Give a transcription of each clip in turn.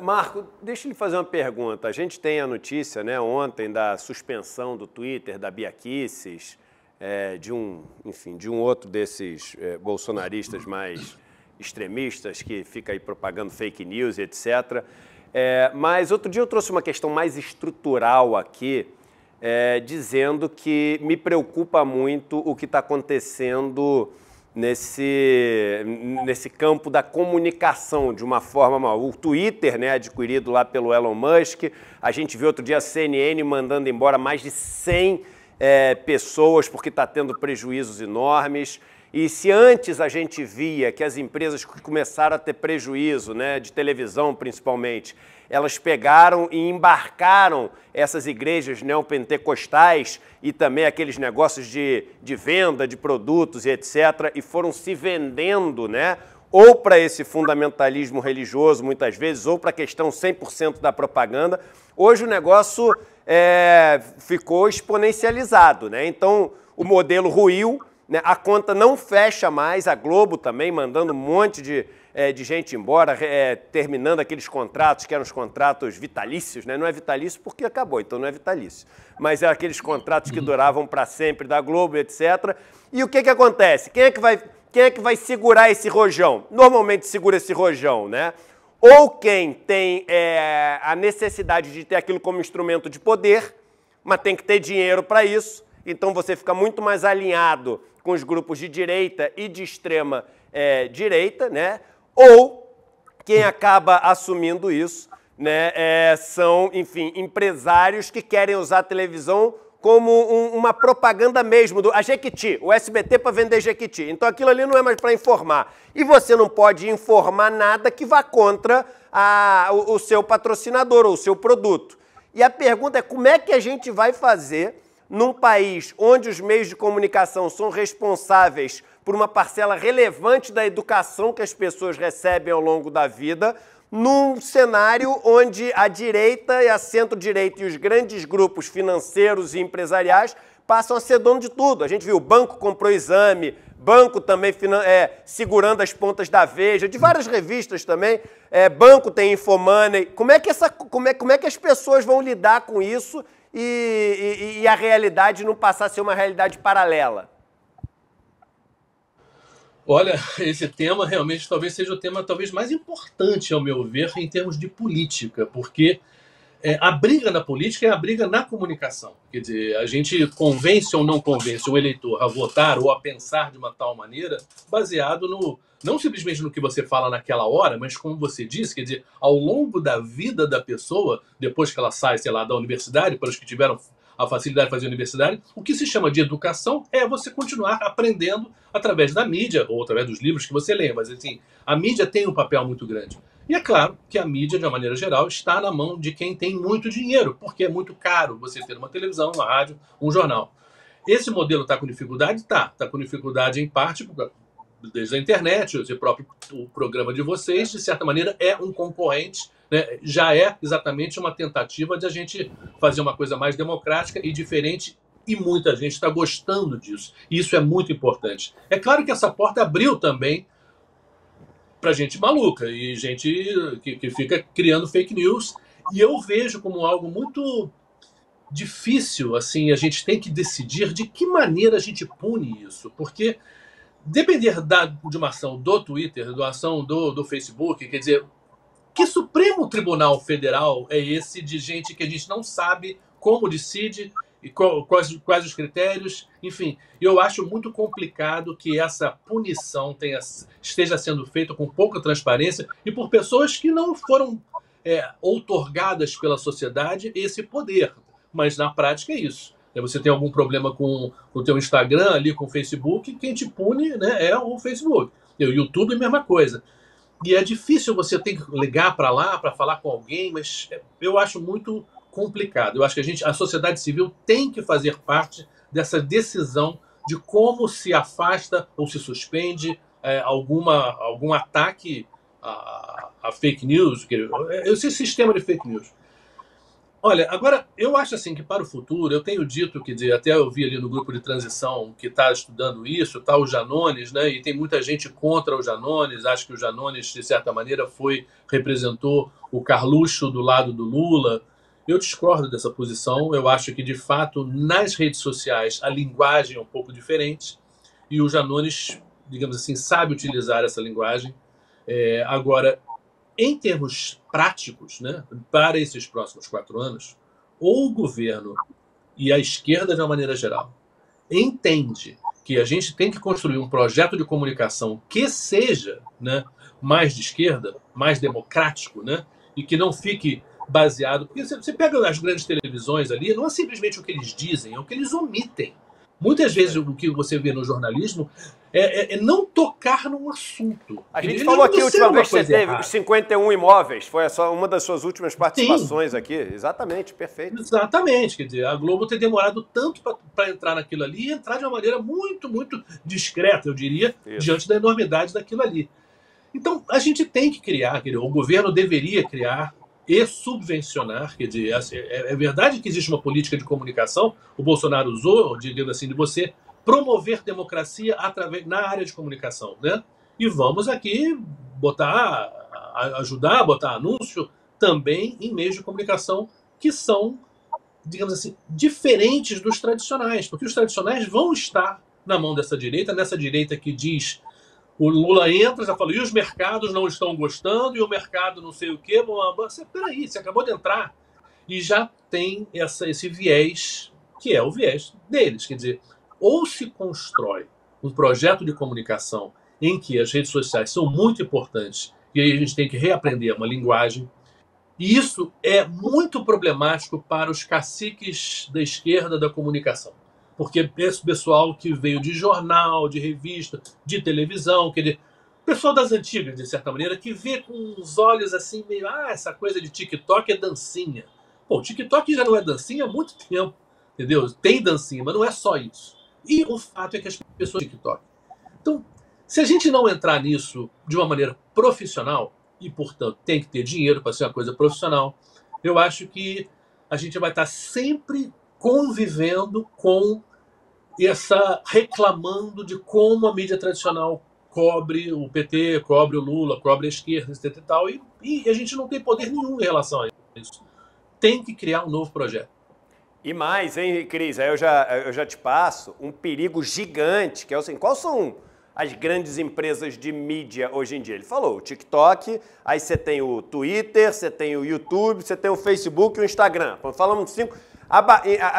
Marco, deixa eu lhe fazer uma pergunta. A gente tem a notícia, né, ontem da suspensão do Twitter da Bia Kicis, de um outro desses bolsonaristas mais extremistas que fica aí propagando fake news, etc. Mas outro dia eu trouxe uma questão mais estrutural aqui, dizendo que me preocupa muito o que está acontecendo nesse campo da comunicação, de uma forma mal. O Twitter, né, adquirido lá pelo Elon Musk, a gente viu outro dia a CNN mandando embora mais de 100 pessoas porque está tendo prejuízos enormes. E se antes a gente via que as empresas que começaram a ter prejuízo, né, de televisão principalmente, elas pegaram e embarcaram essas igrejas neopentecostais e também aqueles negócios de venda de produtos e etc., e foram se vendendo, né, ou para esse fundamentalismo religioso, muitas vezes, ou para a questão 100% da propaganda. Hoje o negócio ficou exponencializado, né? Então o modelo ruiu, né? A conta não fecha mais, a Globo também mandando um monte de gente embora, terminando aqueles contratos que eram os contratos vitalícios, né? Não é vitalício porque acabou, então não é vitalício. Mas eram aqueles contratos que duravam para sempre da Globo, etc. E o que acontece? Quem é que vai segurar esse rojão? Normalmente segura esse rojão, né? Ou quem tem a necessidade de ter aquilo como instrumento de poder, mas tem que ter dinheiro para isso, então você fica muito mais alinhado com os grupos de direita e de extrema direita, né? Ou quem acaba assumindo isso, né, são, enfim, empresários que querem usar a televisão como uma propaganda mesmo, a Jequiti, o SBT para vender Jequiti. Então aquilo ali não é mais para informar. E você não pode informar nada que vá contra o seu patrocinador ou o seu produto. E a pergunta é como é que a gente vai fazer num país onde os meios de comunicação são responsáveis por uma parcela relevante da educação que as pessoas recebem ao longo da vida, num cenário onde a direita e a centro-direita e os grandes grupos financeiros e empresariais passam a ser dono de tudo. A gente viu o banco comprou Exame, banco também segurando as pontas da Veja, de várias revistas também, banco tem Infomoney. Como é que as pessoas vão lidar com isso e a realidade não passar a ser uma realidade paralela? Olha, esse tema realmente talvez seja o tema talvez mais importante, ao meu ver, em termos de política, porque a briga na política é a briga na comunicação. Quer dizer, a gente convence ou não convence o eleitor a votar ou a pensar de uma tal maneira, baseado não simplesmente no que você fala naquela hora, mas como você disse, quer dizer, ao longo da vida da pessoa, depois que ela sai, sei lá, da universidade, para os que tiveram a facilidade de fazer universidade, o que se chama de educação é você continuar aprendendo através da mídia ou através dos livros que você lê. Mas, assim, a mídia tem um papel muito grande. E é claro que a mídia, de uma maneira geral, está na mão de quem tem muito dinheiro, porque é muito caro você ter uma televisão, uma rádio, um jornal. Esse modelo está com dificuldade? Está com dificuldade em parte desde a internet, o programa de vocês, de certa maneira, é um concorrente, né? Já é exatamente uma tentativa de a gente fazer uma coisa mais democrática e diferente, e muita gente está gostando disso. E isso é muito importante. É claro que essa porta abriu também para gente maluca e gente que fica criando fake news, e eu vejo como algo muito difícil, assim, a gente tem que decidir de que maneira a gente pune isso, porque depender de uma ação do Twitter, da ação do Facebook, quer dizer, que Supremo Tribunal Federal é esse de gente que a gente não sabe como decide e quais os critérios, enfim. Eu acho muito complicado que essa punição esteja sendo feita com pouca transparência e por pessoas que não foram outorgadas pela sociedade esse poder. Mas na prática é isso. Você tem algum problema com o teu Instagram ali, com o Facebook, quem te pune, né, é o Facebook. E o YouTube é a mesma coisa. E é difícil você ter que ligar para lá para falar com alguém, mas eu acho muito complicado. Eu acho que a sociedade civil tem que fazer parte dessa decisão de como se afasta ou se suspende algum ataque a fake news, esse sistema de fake news. Olha, agora, eu acho assim que para o futuro, eu tenho dito que, até eu vi ali no grupo de transição que está estudando isso, está o Janones, né? E tem muita gente contra o Janones, acho que o Janones, de certa maneira, representou o Carluxo do lado do Lula. Eu discordo dessa posição, eu acho que, de fato, nas redes sociais a linguagem é um pouco diferente e o Janones, digamos assim, sabe utilizar essa linguagem. Agora, em termos práticos, né, para esses próximos 4 anos, ou o governo e a esquerda, de uma maneira geral, entende que a gente tem que construir um projeto de comunicação que seja, né, mais de esquerda, mais democrático, né, e que não fique baseado... Porque você pega as grandes televisões ali, não é simplesmente o que eles dizem, é o que eles omitem. Muitas vezes o que você vê no jornalismo é não tocar num assunto. A gente falou aqui a última vez que você teve os 51 imóveis, foi só uma das suas últimas participações aqui. Exatamente, perfeito. Exatamente, quer dizer, a Globo ter demorado tanto para entrar naquilo ali e entrar de uma maneira muito, muito discreta, eu diria, diante da enormidade daquilo ali. Então, a gente tem que criar, o governo deveria criar e subvencionar, quer dizer, é verdade que existe uma política de comunicação, o Bolsonaro usou, digamos assim, de você promover democracia na área de comunicação, né? E vamos aqui ajudar a botar anúncio também em meios de comunicação que são, digamos assim, diferentes dos tradicionais, porque os tradicionais vão estar na mão dessa direita, nessa direita que diz... O Lula entra, já fala, e os mercados não estão gostando, e o mercado não sei o quê. Peraí, você acabou de entrar e já tem esse viés, que é o viés deles. Quer dizer, ou se constrói um projeto de comunicação em que as redes sociais são muito importantes, e aí a gente tem que reaprender uma linguagem. E isso é muito problemático para os caciques da esquerda da comunicação. Porque esse pessoal que veio de jornal, de revista, de televisão, pessoal das antigas, de certa maneira, que vê com uns olhos assim, meio, essa coisa de TikTok é dancinha. Pô, TikTok já não é dancinha há muito tempo, entendeu? Tem dancinha, mas não é só isso. E o fato é que as pessoas TikTok. Então, se a gente não entrar nisso de uma maneira profissional, e, portanto, tem que ter dinheiro para ser uma coisa profissional, eu acho que a gente vai estar sempre convivendo com reclamando de como a mídia tradicional cobre o PT, cobre o Lula, cobre a esquerda, etc e tal, e a gente não tem poder nenhum em relação a isso. Tem que criar um novo projeto. E mais, hein, Cris? Aí eu já te passo um perigo gigante, que é o seguinte, quais são as grandes empresas de mídia hoje em dia? Ele falou, o TikTok, aí você tem o Twitter, você tem o YouTube, você tem o Facebook e o Instagram. Quando falamos de 5...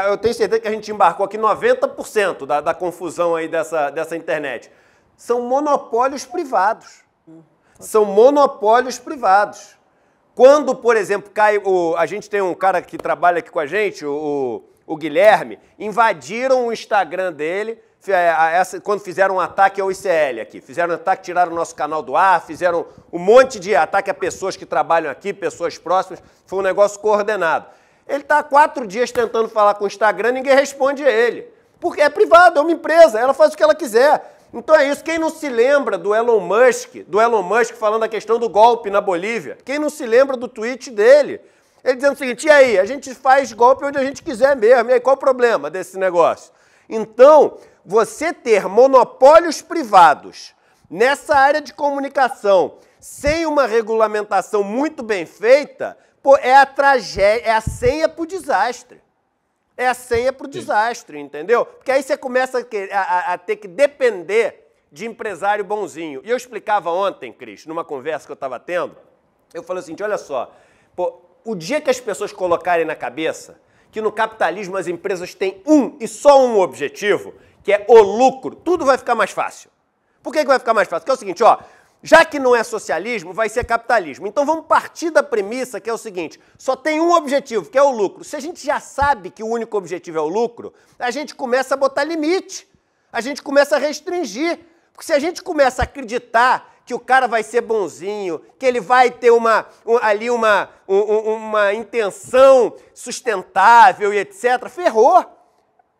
Eu tenho certeza que a gente embarcou aqui 90% da confusão aí dessa internet. São monopólios privados. São monopólios privados. Quando, por exemplo, a gente tem um cara que trabalha aqui com a gente, o Guilherme, invadiram o Instagram dele, quando fizeram um ataque ao ICL aqui. Fizeram um ataque, tiraram o nosso canal do ar, fizeram um monte de ataque a pessoas que trabalham aqui, pessoas próximas. Foi um negócio coordenado. Ele está há 4 dias tentando falar com o Instagram, ninguém responde a ele. Porque é privado, é uma empresa, ela faz o que ela quiser. Então é isso. Quem não se lembra do Elon Musk falando a questão do golpe na Bolívia? Quem não se lembra do tweet dele? Ele dizendo o seguinte, e aí, a gente faz golpe onde a gente quiser mesmo, e aí qual o problema desse negócio? Então, você ter monopólios privados nessa área de comunicação, sem uma regulamentação muito bem feita, é a tragédia, é a senha para o desastre. É a senha para o desastre, entendeu? Porque aí você começa a ter que depender de empresário bonzinho. E eu explicava ontem, Cris, numa conversa que eu estava tendo, eu falei assim, olha só, o dia que as pessoas colocarem na cabeça que no capitalismo as empresas têm e só um objetivo, que é o lucro, tudo vai ficar mais fácil. Por que vai ficar mais fácil? Porque é o seguinte, já que não é socialismo, vai ser capitalismo. Então vamos partir da premissa que é o seguinte, só tem um objetivo, que é o lucro. Se a gente já sabe que o único objetivo é o lucro, a gente começa a botar limite, a gente começa a restringir. Porque se a gente começa a acreditar que o cara vai ser bonzinho, que ele vai ter uma intenção sustentável e etc., ferrou.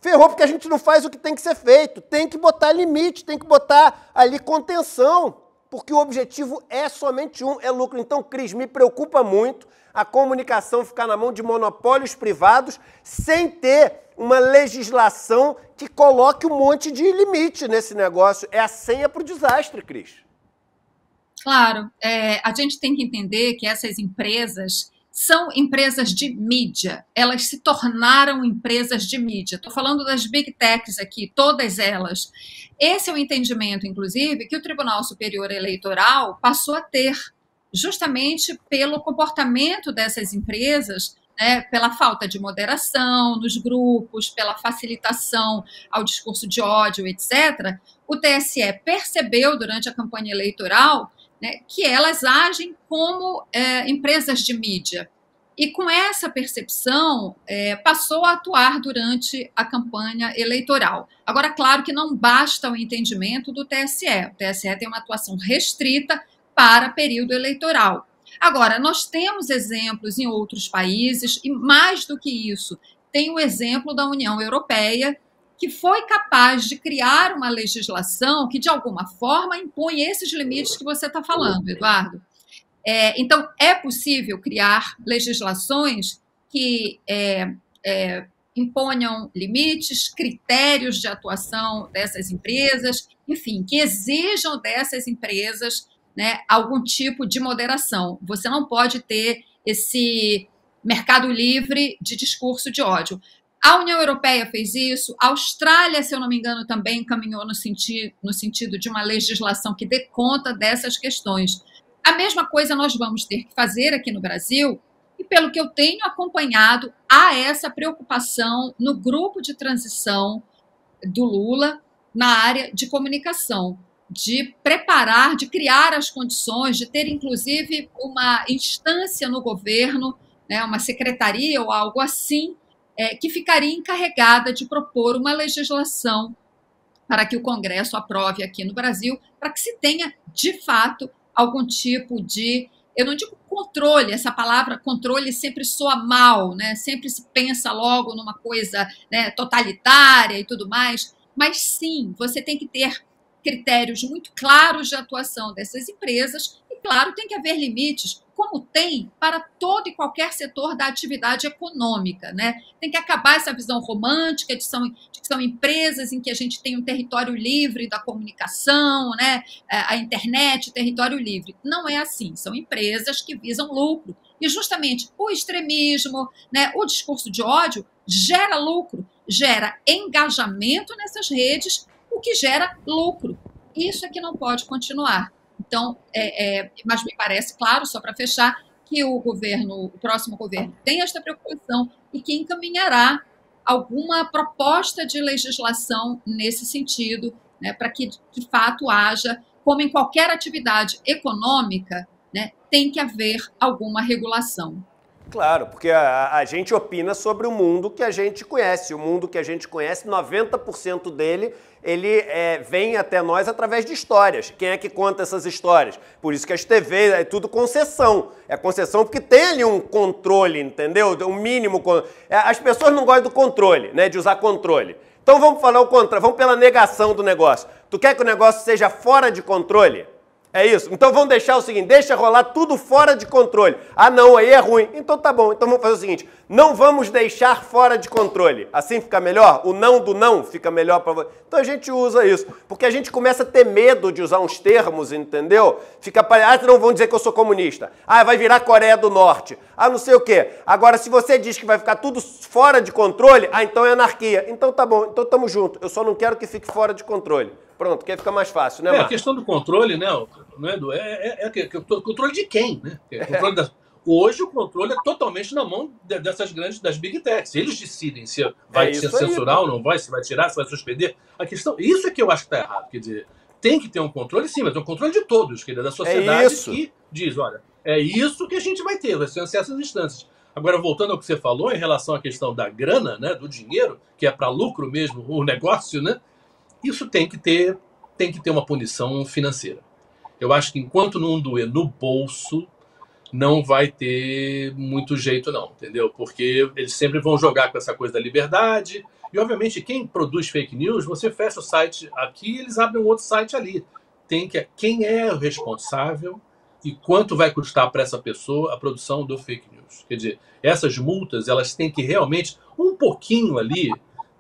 Ferrou porque a gente não faz o que tem que ser feito. Tem que botar limite, tem que botar ali contenção. porque o objetivo é somente um, é lucro. Então, Cris, me preocupa muito a comunicação ficar na mão de monopólios privados sem ter uma legislação que coloque um monte de limite nesse negócio. É a senha para o desastre, Cris. Claro, a gente tem que entender que essas empresas são empresas de mídia, elas se tornaram empresas de mídia. Estou falando das Big Techs aqui, todas elas. Esse é o entendimento, inclusive, que o Tribunal Superior Eleitoral passou a ter, justamente pelo comportamento dessas empresas, né, pela falta de moderação nos grupos, pela facilitação ao discurso de ódio, etc. O TSE percebeu, durante a campanha eleitoral, né, que elas agem como empresas de mídia. E com essa percepção, passou a atuar durante a campanha eleitoral. Agora, claro que não basta o entendimento do TSE. O TSE tem uma atuação restrita para período eleitoral. Agora, nós temos exemplos em outros países, e mais do que isso, tem o exemplo da União Europeia, que foi capaz de criar uma legislação que, de alguma forma, impõe esses limites que você está falando, Eduardo. Então, é possível criar legislações que imponham limites, critérios de atuação dessas empresas, enfim, que exijam dessas empresas, né, algum tipo de moderação. Você não pode ter esse mercado livre de discurso de ódio. A União Europeia fez isso, a Austrália, se eu não me engano, também caminhou no sentido de uma legislação que dê conta dessas questões. A mesma coisa nós vamos ter que fazer aqui no Brasil, e pelo que eu tenho acompanhado, há essa preocupação no grupo de transição do Lula na área de comunicação, de preparar, de criar as condições, de ter, inclusive, uma instância no governo, né, uma secretaria ou algo assim, que ficaria encarregada de propor uma legislação para que o Congresso aprove aqui no Brasil, para que se tenha, de fato, algum tipo de, eu não digo controle, essa palavra controle sempre soa mal, né? Sempre se pensa logo numa coisa, né, totalitária e tudo mais, mas sim, você tem que ter critérios muito claros de atuação dessas empresas e, claro, tem que haver limites, como tem para todo e qualquer setor da atividade econômica, né? Tem que acabar essa visão romântica de que são empresas em que a gente tem um território livre da comunicação, né? A internet, território livre. Não é assim, são empresas que visam lucro. E justamente o extremismo, né, o discurso de ódio gera lucro, gera engajamento nessas redes, o que gera lucro. Isso é que não pode continuar. Então, mas me parece, claro, só para fechar, que o próximo governo tem esta preocupação e que encaminhará alguma proposta de legislação nesse sentido, né, para que, de fato, haja, como em qualquer atividade econômica, né, tem que haver alguma regulação. Claro, porque a gente opina sobre o mundo que a gente conhece. O mundo que a gente conhece, 90% dele, ele vem até nós através de histórias. Quem é que conta essas histórias? Por isso que as TVs é tudo concessão. É concessão porque tem ali um controle, entendeu? Um mínimo. As pessoas não gostam do controle, né? De usar controle. Então vamos falar o contrário, vamos pela negação do negócio. Tu quer que o negócio seja fora de controle? É isso. Então vamos deixar o seguinte, deixa rolar tudo fora de controle. Ah, não, aí é ruim. Então tá bom. Então vamos fazer o seguinte, não vamos deixar fora de controle. Assim fica melhor? O não do não fica melhor para você. Então a gente usa isso. Porque a gente começa a ter medo de usar uns termos, entendeu? Não vão dizer que eu sou comunista. Ah, vai virar Coreia do Norte. Ah, não sei o quê. Agora, se você diz que vai ficar tudo fora de controle, então é anarquia. Então tá bom. Então tamo junto. Eu só não quero que fique fora de controle. Pronto, que aí fica mais fácil, né, Marcos? A questão do controle, né, Edu? Controle de quem, né? Hoje o controle é totalmente na mão dessas grandes, das Big Techs. Eles decidem se vai censurar ou não vai, se vai tirar, se vai suspender. A questão, isso é que eu acho que está errado. Quer dizer, tem que ter um controle, sim, mas é um controle de todos, quer dizer, da sociedade que diz, olha, é isso que a gente vai ter, vai ser essas instâncias. Agora, voltando ao que você falou em relação à questão da grana, né, do dinheiro, que é para lucro mesmo, o negócio, né? Isso tem que ter uma punição financeira. Eu acho que enquanto não doer no bolso, não vai ter muito jeito não, entendeu? Porque eles sempre vão jogar com essa coisa da liberdade. E, obviamente, quem produz fake news, você fecha o site aqui e eles abrem um outro site ali. quem é o responsável e quanto vai custar para essa pessoa a produção do fake news. Quer dizer, essas multas, elas têm que realmente, um pouquinho ali,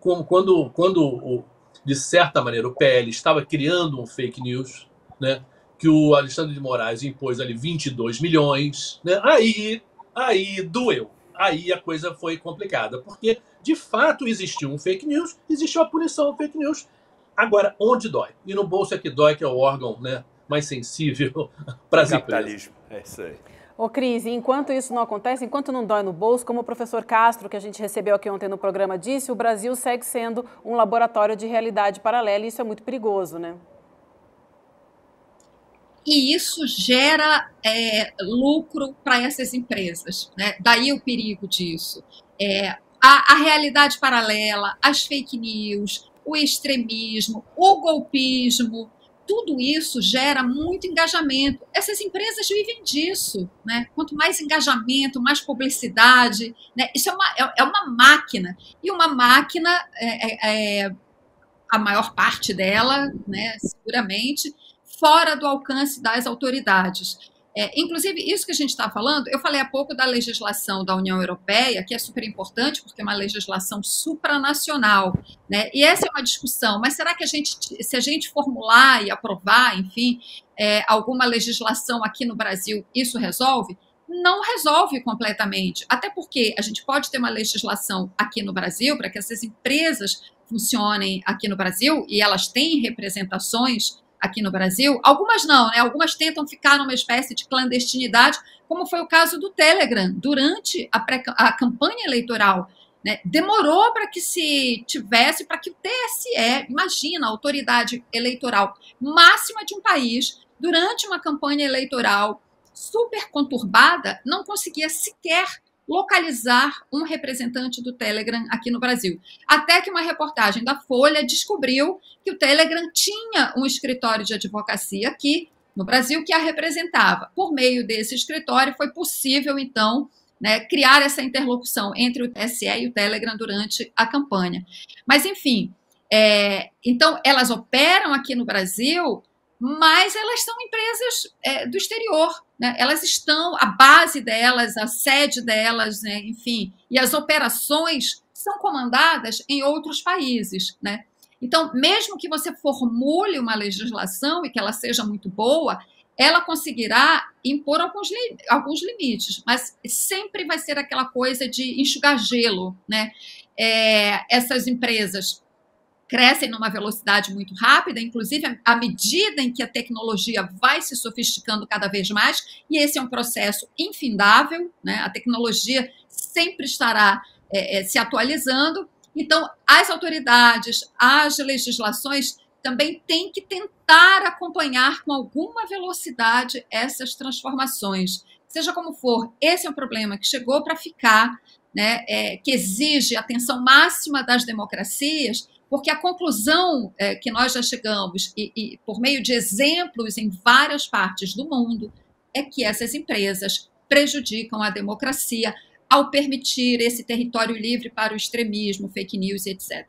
como quando de certa maneira, o PL estava criando um fake news, né, que o Alexandre de Moraes impôs ali 22 milhões, né, aí doeu. Aí a coisa foi complicada, porque, de fato, existiu um fake news, existiu a punição ao fake news. Agora, onde dói? E no bolso é que dói, que é o órgão, né, mais sensível para as empresas. É isso aí. Ô Cris, enquanto isso não acontece, enquanto não dói no bolso, como o professor Castro, que a gente recebeu aqui ontem no programa, disse, o Brasil segue sendo um laboratório de realidade paralela e isso é muito perigoso, né? E isso gera lucro para essas empresas, né? Daí o perigo disso. A realidade paralela, as fake news, o extremismo, o golpismo, tudo isso gera muito engajamento. Essas empresas vivem disso, né? Quanto mais engajamento, mais publicidade, né? Isso é uma máquina. E uma máquina, a maior parte dela, né, seguramente, fora do alcance das autoridades. Inclusive, isso que a gente está falando, eu falei há pouco da legislação da União Europeia, que é super importante, porque é uma legislação supranacional, né? E essa é uma discussão, mas será que se a gente formular e aprovar, enfim, alguma legislação aqui no Brasil, isso resolve? Não resolve completamente, até porque a gente pode ter uma legislação aqui no Brasil para que essas empresas funcionem aqui no Brasil, e elas têm representações aqui no Brasil, algumas não, né? Algumas tentam ficar numa espécie de clandestinidade, como foi o caso do Telegram, durante a campanha eleitoral, né? Demorou para que se tivesse, para que o TSE, imagina, a autoridade eleitoral máxima de um país, durante uma campanha eleitoral super conturbada, não conseguia sequer localizar um representante do Telegram aqui no Brasil. Até que uma reportagem da Folha descobriu que o Telegram tinha um escritório de advocacia aqui no Brasil que a representava. Por meio desse escritório foi possível, então, né, criar essa interlocução entre o TSE e o Telegram durante a campanha. Mas, enfim, então elas operam aqui no Brasil, mas elas são empresas do exterior, né? Elas estão, a base delas, a sede delas, né? Enfim, e as operações são comandadas em outros países, né? Então, mesmo que você formule uma legislação e que ela seja muito boa, ela conseguirá impor alguns limites, mas sempre vai ser aquela coisa de enxugar gelo, né? Essas empresas crescem numa velocidade muito rápida, inclusive à medida em que a tecnologia vai se sofisticando cada vez mais, e esse é um processo infindável, né? A tecnologia sempre estará se atualizando, então as autoridades, as legislações também têm que tentar acompanhar com alguma velocidade essas transformações. Seja como for, esse é um problema que chegou para ficar, né? Que exige atenção máxima das democracias, porque a conclusão que nós já chegamos, e por meio de exemplos em várias partes do mundo, é que essas empresas prejudicam a democracia ao permitir esse território livre para o extremismo, fake news, etc.